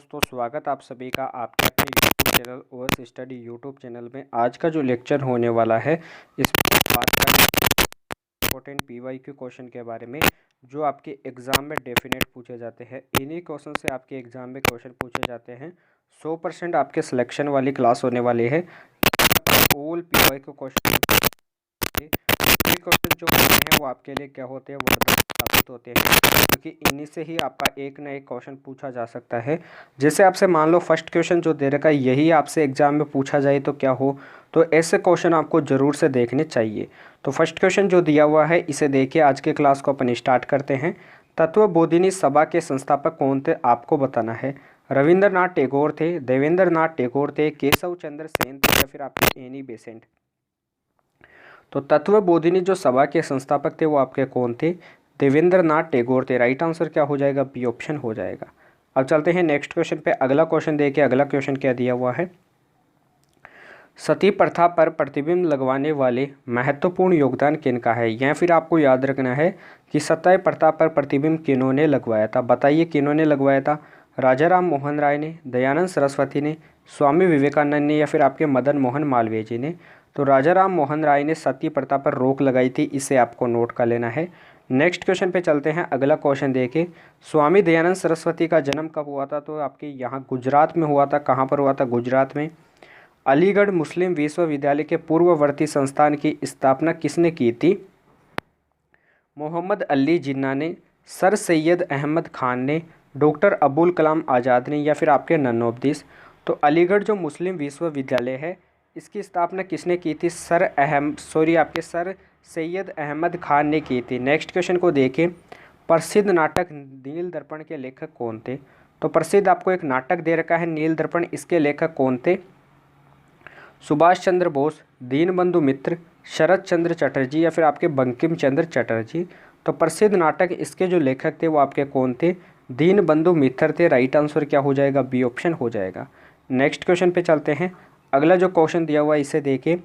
दोस्तों, स्वागत आप सभी का आपके अपने YouTube channel OS study YouTube channel में। आज का जो लेक्चर होने वाला है इसमें बात करेंगे इंपॉर्टेंट पीवाईक्यू क्वेश्चन के बारे में जो आपके एग्जाम में डेफिनेट पूछे जाते हैं। इन्हीं क्वेश्चन से आपके एग्जाम में क्वेश्चन पूछे जाते हैं। 100% आपके सिलेक्शन वाली क्लास होने वाली है। ऑल पीवाईक्यू क्वेश्चन जो होते हैं वो आपके लिए क्या होते हैं, वरदान साबित होते हैं, क्योंकि इन्हीं से ही आपका एक ना एक क्वेश्चन पूछा जा सकता है। जैसे आपसे मान लो फर्स्ट क्वेश्चन जो दे रखा है यही आपसे एग्जाम में पूछा जाए तो क्या हो, तो ऐसे क्वेश्चन आपको ज़रूर से देखने चाहिए। तो फर्स्ट क्वेश्चन जो दिया हुआ है इसे देखिए। आज के क्लास को अपन स्टार्ट करते हैं। तत्वबोधिनी सभा के संस्थापक कौन थे, आपको बताना है। रविंद्रनाथ टैगोर थे, देवेंद्रनाथ टैगोर थे, केशव चंद्र सेन थे, या फिर आपके एनी बेसेंट। तो तत्वबोधिनी जो सभा के संस्थापक थे वो आपके कौन थे, देवेंद्रनाथ टैगोर थे। राइट आंसर क्या हो जाएगा, बी ऑप्शन हो जाएगा। अब चलते हैं नेक्स्ट क्वेश्चन पे। अगला क्वेश्चन देखिए। अगला क्वेश्चन क्या दिया हुआ है, सती प्रथा पर प्रतिबिंब लगवाने वाले महत्वपूर्ण योगदान किनका है। या फिर आपको याद रखना है कि सती प्रथा पर प्रतिबिंब किन्होंने लगवाया था। बताइए किन्होंने लगवाया था। राजा राम मोहन राय ने, दयानंद सरस्वती ने, स्वामी विवेकानंद ने, या फिर आपके मदन मोहन मालवीय जी ने। तो राजा राम मोहन राय ने सती प्रथा पर रोक लगाई थी, इसे आपको नोट कर लेना है। नेक्स्ट क्वेश्चन पे चलते हैं। अगला क्वेश्चन देखिए। स्वामी दयानंद सरस्वती का जन्म कब हुआ था, तो आपके यहाँ गुजरात में हुआ था। कहाँ पर हुआ था, गुजरात में। अलीगढ़ मुस्लिम विश्वविद्यालय के पूर्ववर्ती संस्थान की स्थापना किसने की थी, मोहम्मद अली जिन्ना ने, सर सैयद अहमद खान ने, डॉक्टर अबुल कलाम आज़ाद ने, या फिर आपके नन ऑफ दिस। तो अलीगढ़ जो मुस्लिम विश्वविद्यालय है इसकी स्थापना किसने की थी, आपके सर सैयद अहमद खान ने की थी। नेक्स्ट क्वेश्चन को देखें। प्रसिद्ध नाटक नील दर्पण के लेखक कौन थे। तो प्रसिद्ध आपको एक नाटक दे रखा है नील दर्पण, इसके लेखक कौन थे, सुभाष चंद्र बोस, दीनबंधु मित्र, शरद चंद्र चटर्जी, या फिर आपके बंकिम चंद्र चटर्जी। तो प्रसिद्ध नाटक इसके जो लेखक थे वो आपके कौन थे, दीनबंधु मित्र थे। राइट आंसर क्या हो जाएगा, बी ऑप्शन हो जाएगा। नेक्स्ट क्वेश्चन पे चलते हैं। अगला जो क्वेश्चन दिया हुआ है इसे देखिए।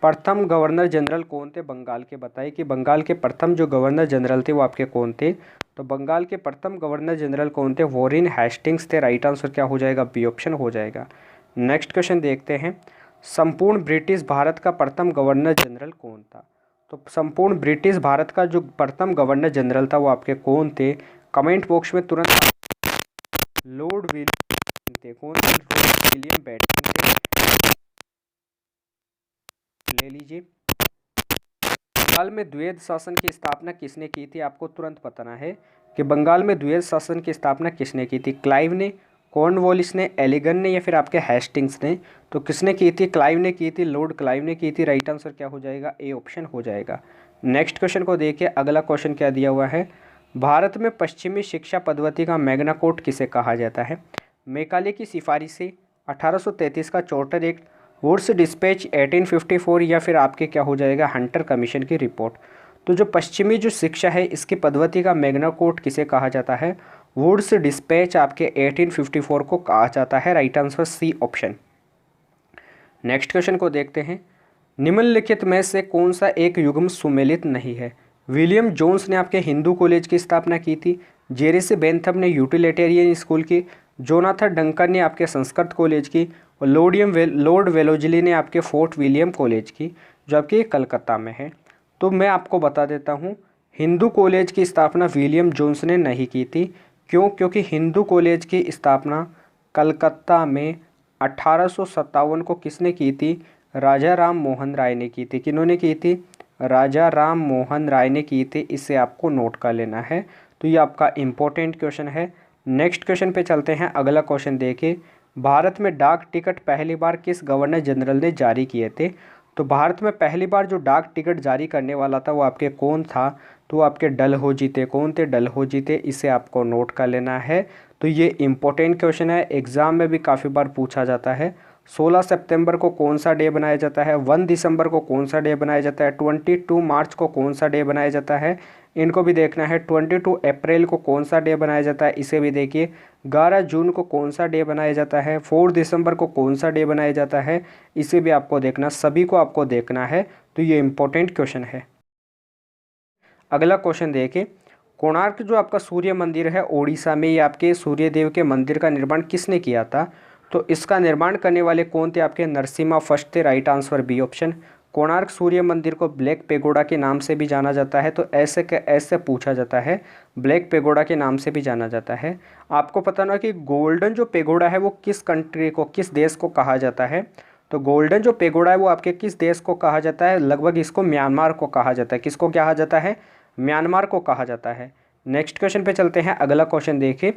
प्रथम गवर्नर जनरल कौन थे बंगाल के। बताइए कि बंगाल के प्रथम जो गवर्नर जनरल थे वो आपके कौन थे। तो बंगाल के प्रथम गवर्नर जनरल कौन थे, वॉरेन हेस्टिंग्स थे। राइट आंसर क्या हो जाएगा, बी ऑप्शन हो जाएगा। नेक्स्ट क्वेश्चन देखते हैं। संपूर्ण ब्रिटिश भारत का प्रथम गवर्नर जनरल कौन था। तो संपूर्ण ब्रिटिश भारत का जो प्रथम गवर्नर जनरल था वो आपके कौन थे, कमेंट बॉक्स में तुरंत लॉर्ड विलियम थे। कौन थे, लॉर्ड विलियम बेंटिंक थे। ले लीजिए। बंगाल में द्वैध शासन की स्थापना किसने की थी, आपको तुरंत बताना है कि बंगाल में द्वैध शासन की स्थापना किसने की थी। क्लाइव ने, कॉर्नवालिस ने, एलिगन ने, या फिर आपके हेस्टिंग्स ने। तो किसने की थी, क्लाइव ने की थी, लॉर्ड क्लाइव ने की थी। राइट आंसर क्या हो जाएगा, ए ऑप्शन हो जाएगा। नेक्स्ट क्वेश्चन को देखिए। अगला क्वेश्चन क्या दिया हुआ है, भारत में पश्चिमी शिक्षा पद्धति का मैग्ना कोड किसे कहा जाता है। मैकाले की सिफारिश से, 1833 का चार्टर एक्ट, वुड्स डिस्पैच 1854, या फिर आपके क्या हो जाएगा, हंटर कमीशन की रिपोर्ट। तो जो पश्चिमी जो शिक्षा है इसकी पद्धति का मैग्ना कोड किसे कहा जाता है, वुड्स डिस्पैच आपके 1854 को कहा जाता है। Right answer C option. Next question को देखते हैं। निम्नलिखित में से कौन सा एक युग्म सुमेलित नहीं है। विलियम जोन्स ने आपके हिंदू कॉलेज की स्थापना की थी, जेरेसी बेंथम ने यूटिलिटेरियन स्कूल की, जोनाथन डंकन ने आपके संस्कृत कॉलेज की, और लॉर्ड वेलोजली ने आपके फोर्ट विलियम कॉलेज की, जो आपके कलकत्ता में है। तो मैं आपको बता देता हूँ, हिंदू कॉलेज की स्थापना विलियम जोन्स ने नहीं की थी। क्यों, क्योंकि हिंदू कॉलेज की स्थापना कलकत्ता में 1857 को किसने की थी, राजा राम मोहन राय ने की थी। किन्होंने की थी, राजा राम मोहन राय ने की थी। इसे आपको नोट कर लेना है। तो ये आपका इम्पोर्टेंट क्वेश्चन है। नेक्स्ट क्वेश्चन पे चलते हैं। अगला क्वेश्चन देखिए। भारत में डाक टिकट पहली बार किस गवर्नर जनरल ने जारी किए थे। तो भारत में पहली बार जो डाक टिकट जारी करने वाला था वो आपके कौन था, तो आपके डलहौजी थे। कौन थे, डलहौजी थे। इसे आपको नोट कर लेना है। तो ये इम्पोर्टेंट क्वेश्चन है, एग्जाम में भी काफ़ी बार पूछा जाता है। 16 सितंबर को कौन सा डे बनाया जाता है, 1 दिसंबर को कौन सा डे बनाया जाता है, 22 मार्च को कौन सा डे बनाया जाता है, इनको भी देखना है। 22 अप्रैल को कौन सा डे बनाया जाता है, इसे भी देखिए। 11 जून को कौन सा डे बनाया जाता है, 4 दिसंबर को कौन सा डे बनाया जाता है, इसे भी आपको देखना, सभी को आपको देखना है। तो ये इम्पोर्टेंट क्वेश्चन है। अगला क्वेश्चन देखिए। कोणार्क जो आपका सूर्य मंदिर है ओडिशा में, ये आपके सूर्य देव के मंदिर का निर्माण किसने किया था? तो इसका निर्माण करने वाले कौन थे? आपके नरसिम्हा फर्स्ट थे। Right answer B option. Konark सूर्य मंदिर को ब्लैक पेगोडा के नाम से भी जाना जाता है, तो ऐसे के ऐसे पूछा जाता है, ब्लैक पेगोडा के नाम से भी जाना जाता है। आपको पता ना कि गोल्डन जो पेगोडा है वो किस कंट्री को, किस देश को कहा जाता है? तो गोल्डन जो पेगोडा है वो आपके किस देश को कहा जाता है? लगभग इसको म्यांमार को कहा जाता है। किसको कहा जाता है? म्यांमार को कहा जाता है। नेक्स्ट क्वेश्चन पे चलते हैं। अगला क्वेश्चन देखिए,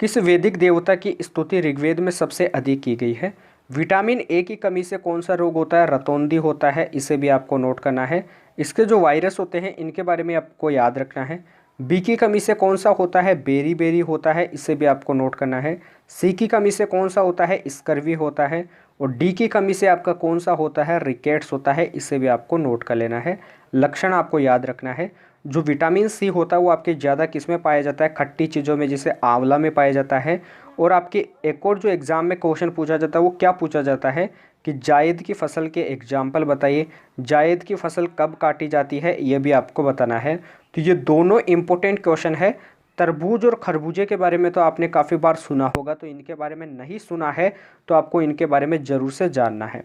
किस वैदिक देवता की स्तुति ऋग्वेद में सबसे अधिक की गई है? विटामिन ए की कमी से कौन सा रोग होता है? रतौंधी होता है, इसे भी आपको नोट करना है। इसके जो वायरस होते हैं इनके बारे में आपको याद रखना है। बी की कमी से कौन सा होता है? बेरी बेरी होता है, इसे भी आपको नोट करना है। सी की कमी से कौन सा होता है? स्कर्वी होता है। और डी की कमी से आपका कौन सा होता है? रिकेट्स होता है, इसे भी आपको नोट कर लेना है। लक्षण आपको याद रखना है। जो विटामिन सी होता है वो आपके ज़्यादा किस में पाया जाता है? खट्टी चीज़ों में, जैसे आंवला में पाया जाता है। और आपके एक और जो एग्ज़ाम में क्वेश्चन पूछा जाता है वो क्या पूछा जाता है कि जायद की फसल के एग्जाम्पल बताइए। जायद की फसल कब काटी जाती है, ये भी आपको बताना है। तो ये दोनों इंपॉर्टेंट क्वेश्चन है। तरबूज और खरबूजे के बारे में तो आपने काफ़ी बार सुना होगा, तो इनके बारे में नहीं सुना है तो आपको इनके बारे में ज़रूर से जानना है।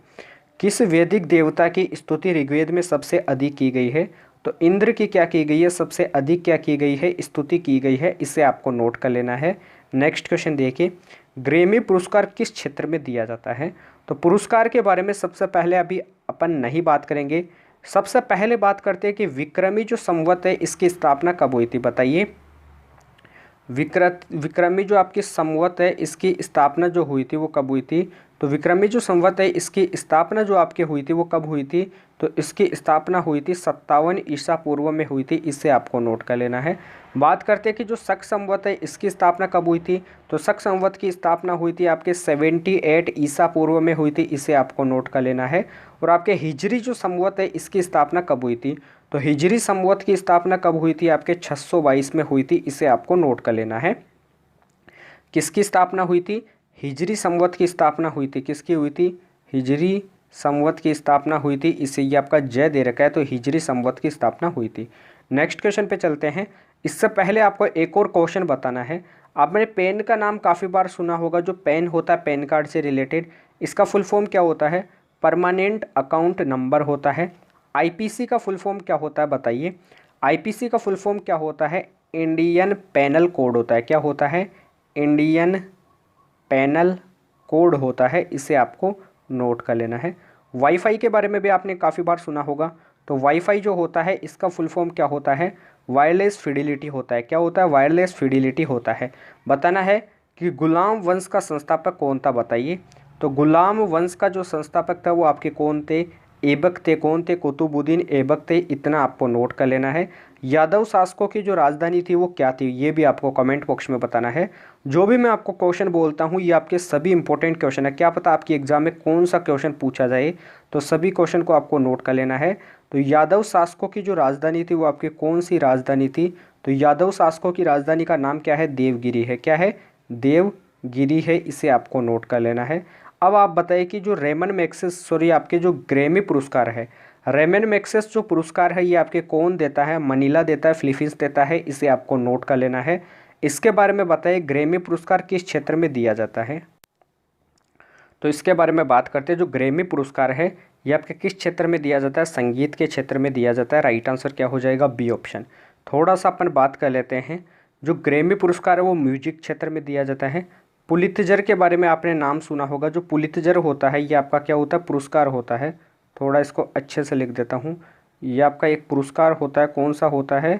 किस वैदिक देवता की स्तुति ऋग्वेद में सबसे अधिक की गई है? तो इंद्र की क्या की गई है? सबसे अधिक क्या की गई है? स्तुति की गई है, इसे आपको नोट कर लेना है। नेक्स्ट क्वेश्चन देखिए, ग्रैमी पुरस्कार किस क्षेत्र में दिया जाता है? तो पुरस्कार के बारे में सबसे पहले अभी अपन नहीं बात करेंगे। सबसे पहले बात करते हैं कि विक्रमी जो संवत है इसकी स्थापना कब हुई थी, बताइए। विक्रमी जो आपकी संवत है इसकी स्थापना जो हुई थी वो कब हुई थी? तो विक्रमी जो संवत है इसकी स्थापना जो आपके हुई थी वो कब हुई थी? तो इसकी स्थापना हुई थी 57 ईसा पूर्व में हुई थी, इससे आपको नोट कर लेना है। बात करते हैं कि जो शक संवत है इसकी स्थापना कब हुई थी? तो शक संवत की स्थापना हुई थी आपके 78 ईसा पूर्व में हुई थी, इसे आपको नोट कर लेना है। और आपके हिजरी जो संवत है इसकी स्थापना कब हुई थी? तो हिजरी संवत की स्थापना कब हुई थी? आपके 622 में हुई थी, इसे आपको नोट कर लेना है। किसकी स्थापना हुई थी? हिजरी संवत की स्थापना हुई थी। किसकी हुई थी? हिजरी संवत की स्थापना हुई थी, इसे ये आपका जय दे रखा है, तो हिजरी संवत की स्थापना हुई थी। नेक्स्ट क्वेश्चन पे चलते हैं। इससे पहले आपको एक और क्वेश्चन बताना है। आपने पेन का नाम काफ़ी बार सुना होगा, जो पेन होता है पैन कार्ड से रिलेटेड, इसका फुल फॉर्म क्या होता है? परमानेंट अकाउंट नंबर होता है। आईपीसी का फुल फॉर्म क्या होता है, बताइए। आईपीसी का फुल फॉर्म क्या होता है? इंडियन पेनल कोड होता है। क्या होता है? इंडियन पेनल कोड होता है, इसे आपको नोट कर लेना है। वाईफाई के बारे में भी आपने काफ़ी बार सुना होगा, तो वाईफाई जो होता है इसका फुल फॉर्म क्या होता है? वायरलेस फिडिलिटी होता है। क्या होता है? वायरलेस फिडिलिटी होता है। बताना है कि गुलाम वंश का संस्थापक कौन था, बताइए। तो गुलाम वंश का जो संस्थापक था वो आपके कौन थे? ऐबक थे। कौन थे? कुतुबुद्दीन ऐबक थे, इतना आपको नोट कर लेना है। यादव शासकों की जो राजधानी थी वो क्या थी, ये भी आपको कमेंट बॉक्स में बताना है। जो भी मैं आपको क्वेश्चन बोलता हूँ ये आपके सभी इंपॉर्टेंट क्वेश्चन है, क्या पता आपकी एग्जाम में कौन सा क्वेश्चन पूछा जाए, तो सभी क्वेश्चन को आपको नोट कर लेना है। तो यादव शासकों की जो राजधानी थी वो आपकी कौन सी राजधानी थी? तो यादव शासकों की राजधानी का नाम क्या है? देवगिरी है। क्या है? देवगिरी है, इसे आपको नोट कर लेना है। अब आप बताइए कि जो रेमन मैग्सेस सॉरी आपके जो ग्रैमी पुरस्कार है, रेमन मैग्सेस जो पुरस्कार है ये आपके कौन देता है? मनीला देता है, फिलीपींस देता है, इसे आपको नोट कर लेना है। इसके बारे में बताइए, ग्रैमी पुरस्कार किस क्षेत्र में दिया जाता है? तो इसके बारे में बात करते हैं। जो ग्रैमी पुरस्कार है ये आपके किस क्षेत्र में दिया जाता है? संगीत के क्षेत्र में दिया जाता है। राइट आंसर क्या हो जाएगा? B option. थोड़ा सा अपन बात कर लेते हैं। जो ग्रैमी पुरस्कार है वो म्यूजिक क्षेत्र में दिया जाता है। पुलित्जर के बारे में आपने नाम सुना होगा। जो पुलित्जर होता है ये आपका क्या होता है? पुरस्कार होता है। थोड़ा इसको अच्छे से लिख देता हूँ। ये आपका एक पुरस्कार होता है, कौन सा होता है?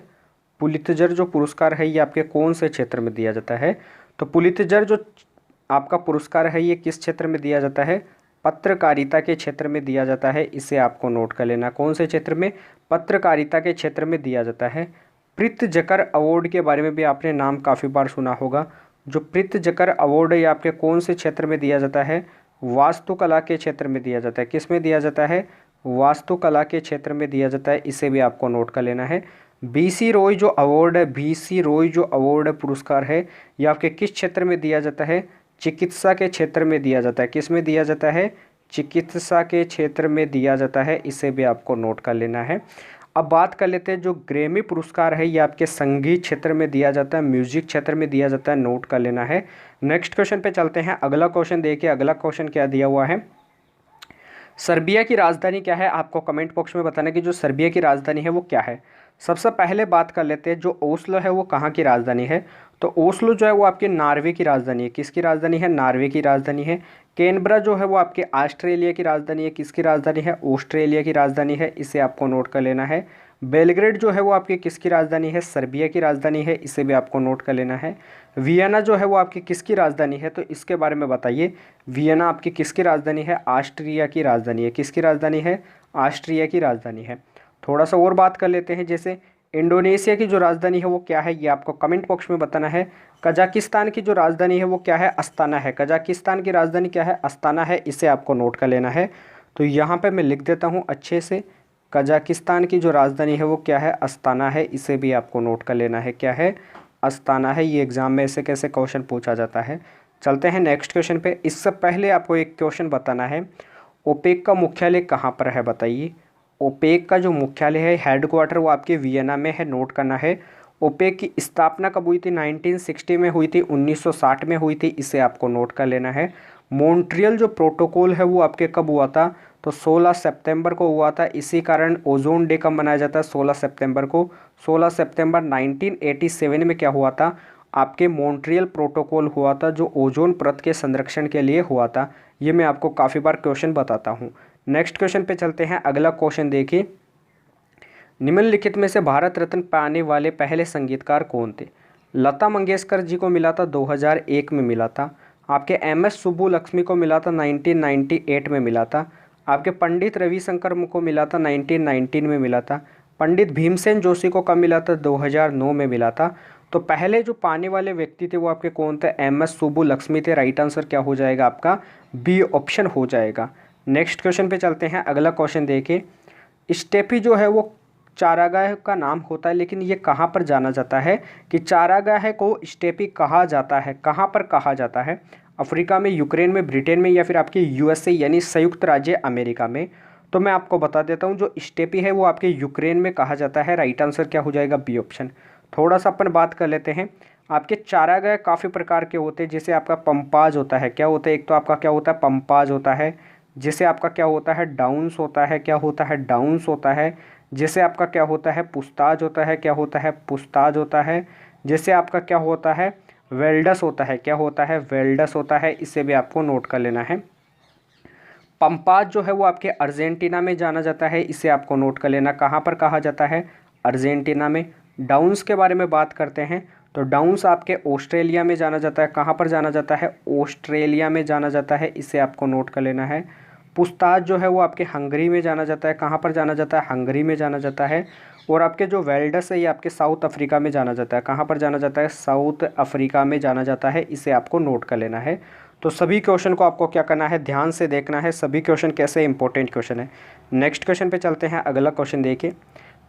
पुलित्जर जो पुरस्कार है ये आपके कौन से क्षेत्र में दिया जाता है? तो पुलित्जर जो आपका पुरस्कार है ये किस क्षेत्र में दिया जाता है? पत्रकारिता के क्षेत्र में दिया जाता है, इसे आपको नोट कर लेना। कौन से क्षेत्र में? पत्रकारिता के क्षेत्र में दिया जाता है। प्रित्जकर अवार्ड के बारे में भी आपने नाम काफ़ी बार सुना होगा। जो प्रित्जकर अवार्ड है ये आपके कौन से क्षेत्र में दिया जाता है? वास्तुकला के क्षेत्र में दिया जाता है। किस में दिया जाता है? वास्तुकला के क्षेत्र में दिया जाता है, इसे भी आपको नोट कर लेना है। बीसी रॉय जो अवार्ड है, बीसी रॉय जो अवार्ड पुरस्कार है ये आपके किस क्षेत्र में दिया जाता है? चिकित्सा के क्षेत्र में दिया जाता है। किस में दिया जाता है? चिकित्सा के क्षेत्र में दिया जाता है, इसे भी आपको नोट कर लेना है। अब बात कर लेते हैं, जो ग्रैमी पुरस्कार है ये आपके संगीत क्षेत्र में दिया जाता है, म्यूजिक क्षेत्र में दिया जाता है, नोट कर लेना है। नेक्स्ट क्वेश्चन पे चलते हैं। अगला क्वेश्चन देखिए, अगला क्वेश्चन क्या दिया हुआ है, सर्बिया की राजधानी क्या है? आपको कमेंट बॉक्स में बताना कि जो सर्बिया की राजधानी है वो क्या है। सबसे पहले बात कर लेते हैं, जो ओस्लो है वो कहाँ की राजधानी है? तो ओस्लो जो है वो आपकी नॉर्वे की राजधानी है। किसकी राजधानी है? नॉर्वे की राजधानी है। कैनबरा जो है वो आपके ऑस्ट्रेलिया की राजधानी है। किसकी राजधानी है? ऑस्ट्रेलिया की राजधानी है, इसे आपको नोट कर लेना है। बेलग्रेड जो है वो आपकी किसकी राजधानी है? सर्बिया की राजधानी है, इसे भी आपको नोट कर लेना है। वियना जो है वो आपकी किसकी राजधानी है? तो इसके बारे में बताइए। वियना आपकी किसकी राजधानी है? ऑस्ट्रिया की राजधानी है। किसकी राजधानी है? ऑस्ट्रिया की राजधानी है। थोड़ा सा और बात कर लेते हैं, जैसे इंडोनेशिया की जो राजधानी है वो क्या है, ये आपको कमेंट बॉक्स में बताना है। कजाकिस्तान की जो राजधानी है वो क्या है? अस्ताना है। कजाकिस्तान की राजधानी क्या है? अस्ताना है, इसे आपको नोट कर लेना है। तो यहाँ पे मैं लिख देता हूँ अच्छे से, कजाकिस्तान की जो राजधानी है वो क्या है? अस्ताना है, इसे भी आपको नोट कर लेना है। क्या है? अस्ताना है। ये एग्जाम में ऐसे कैसे क्वेश्चन पूछा जाता है। चलते हैं नेक्स्ट क्वेश्चन पे। इससे पहले आपको एक क्वेश्चन बताना है, ओपेक का मुख्यालय कहाँ पर है? बताइए। ओपेक का जो मुख्यालय है, हेडक्वार्टर, वो आपके वियना में है, नोट करना है। ओपेक की स्थापना कब हुई थी? 1960 में हुई थी, 1960 में हुई थी, इसे आपको नोट कर लेना है। मॉन्ट्रियल जो प्रोटोकॉल है वो आपके कब हुआ था? तो 16 सितंबर को हुआ था। इसी कारण ओजोन डे कब मनाया जाता है? 16 सितंबर को। 16 सितंबर 1987 में क्या हुआ था? आपके मॉन्ट्रियल प्रोटोकॉल हुआ था, जो ओजोन परत के संरक्षण के लिए हुआ था। ये मैं आपको काफ़ी बार क्वेश्चन बताता हूँ। नेक्स्ट क्वेश्चन पे चलते हैं। अगला क्वेश्चन देखिए, निम्नलिखित में से भारत रत्न पाने वाले पहले संगीतकार कौन थे? लता मंगेशकर जी को मिला था, 2001 में मिला था। आपके एम एस सुब्बुलक्ष्मी को मिला था, 1998 में मिला था। आपके पंडित रविशंकर को मिला था, 1919 में मिला था। पंडित भीमसेन जोशी को कब मिला था? 2009 में मिला था। तो पहले जो पाने वाले व्यक्ति थे वो आपके कौन थे? एम एस सुब्बुलक्ष्मी थे। राइट आंसर क्या हो जाएगा आपका? बी ऑप्शन हो जाएगा। नेक्स्ट क्वेश्चन पे चलते हैं। अगला क्वेश्चन देखिए, स्टेपी जो है वो चारागाह का नाम होता है, लेकिन ये कहाँ पर जाना जाता है कि चारागाह को स्टेपी कहा जाता है? कहाँ पर कहा जाता है? अफ्रीका में, यूक्रेन में, ब्रिटेन में, या फिर आपके यूएसए यानी संयुक्त राज्य अमेरिका में? तो मैं आपको बता देता हूँ, जो स्टेपी है वो आपके यूक्रेन में कहा जाता है। राइट आंसर क्या हो जाएगा? B option. थोड़ा सा अपन बात कर लेते हैं। आपके चारागाह काफ़ी प्रकार के होते हैं, जैसे आपका पंपाज होता है। क्या होता है? एक तो आपका क्या होता है? पंपाज होता है। जैसे आपका क्या होता है? डाउन्स होता है। क्या होता है? डाउन्स होता है। जैसे आपका क्या होता है? पुस्ताज होता है। क्या होता है? पुस्ताज होता है। जैसे आपका क्या होता है? वेल्डस होता है। क्या होता है? वेल्डस होता है, इसे भी आपको नोट कर लेना है। पंपाज जो है वो आपके अर्जेंटीना में जाना जाता है, इसे आपको नोट कर लेना। कहाँ पर कहा जाता है? अर्जेंटीना में। डाउन्स के बारे में बात करते हैं, तो डाउन्स आपके ऑस्ट्रेलिया में जाना जाता है। कहाँ पर जाना जाता है? ऑस्ट्रेलिया में जाना जाता है, इसे आपको नोट कर लेना है। पुस्ताज जो है वो आपके हंगरी में जाना जाता है। कहाँ पर जाना जाता है? हंगरी में जाना जाता है। और आपके जो वेल्डस है ये आपके साउथ अफ्रीका में जाना जाता है। कहाँ पर जाना जाता है? साउथ अफ्रीका में जाना जाता है, इसे आपको नोट कर लेना है। तो सभी क्वेश्चन को आपको क्या करना है? ध्यान से देखना है। सभी क्वेश्चन कैसे इंपॉर्टेंट क्वेश्चन है। नेक्स्ट क्वेश्चन पे चलते हैं। अगला क्वेश्चन देखिए,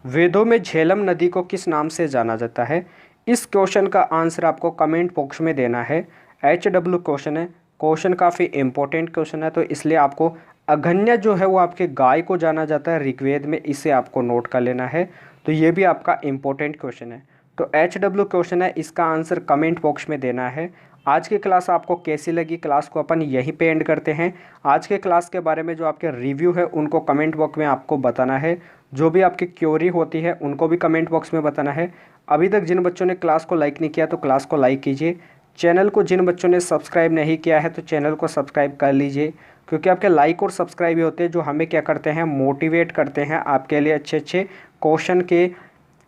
वेदों में झेलम नदी को किस नाम से जाना जाता है? इस क्वेश्चन का आंसर आपको कमेंट बॉक्स में देना है। HW क्वेश्चन है, क्वेश्चन काफ़ी इंपॉर्टेंट क्वेश्चन है, तो इसलिए आपको अगन्या जो है वो आपके गाय को जाना जाता है ऋग्वेद में, इसे आपको नोट कर लेना है। तो ये भी आपका इंपॉर्टेंट क्वेश्चन है। तो HW क्वेश्चन है, इसका आंसर कमेंट बॉक्स में देना है। आज की क्लास आपको कैसी लगी? क्लास को अपन यहीं पे एंड करते हैं। आज के क्लास के बारे में जो आपके रिव्यू है उनको कमेंट बॉक्स में आपको बताना है। जो भी आपकी क्वेरी होती है उनको भी कमेंट बॉक्स में बताना है। अभी तक जिन बच्चों ने क्लास को लाइक नहीं किया तो क्लास को लाइक कीजिए। चैनल को जिन बच्चों ने सब्सक्राइब नहीं किया है तो चैनल को सब्सक्राइब कर लीजिए, क्योंकि आपके लाइक और सब्सक्राइब ही होते हैं जो हमें क्या करते हैं? मोटिवेट करते हैं आपके लिए अच्छे अच्छे क्वेश्चन के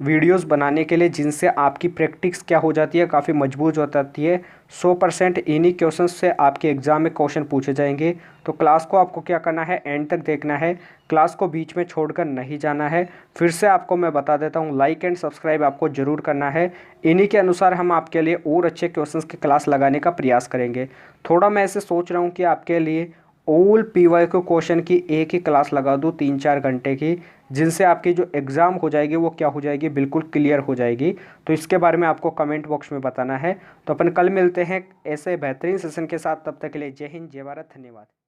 वीडियोस बनाने के लिए, जिनसे आपकी प्रैक्टिस क्या हो जाती है? काफ़ी मजबूत हो जाती है। 100% इन्हीं क्वेश्चन से आपके एग्ज़ाम में क्वेश्चन पूछे जाएंगे। तो क्लास को आपको क्या करना है? एंड तक देखना है। क्लास को बीच में छोड़कर नहीं जाना है। फिर से आपको मैं बता देता हूँ, लाइक एंड सब्सक्राइब आपको ज़रूर करना है। इन्हीं के अनुसार हम आपके लिए और अच्छे क्वेश्चन की क्लास लगाने का प्रयास करेंगे। थोड़ा मैं ऐसे सोच रहा हूँ कि आपके लिए ऑल PYQ क्वेश्चन की एक ही क्लास लगा दूँ 3-4 घंटे की, जिनसे आपकी जो एग्ज़ाम हो जाएगी वो क्या हो जाएगी? बिल्कुल क्लियर हो जाएगी। तो इसके बारे में आपको कमेंट बॉक्स में बताना है। तो अपन कल मिलते हैं ऐसे बेहतरीन सेशन के साथ। तब तक के लिए जय हिंद, जय भारत, धन्यवाद।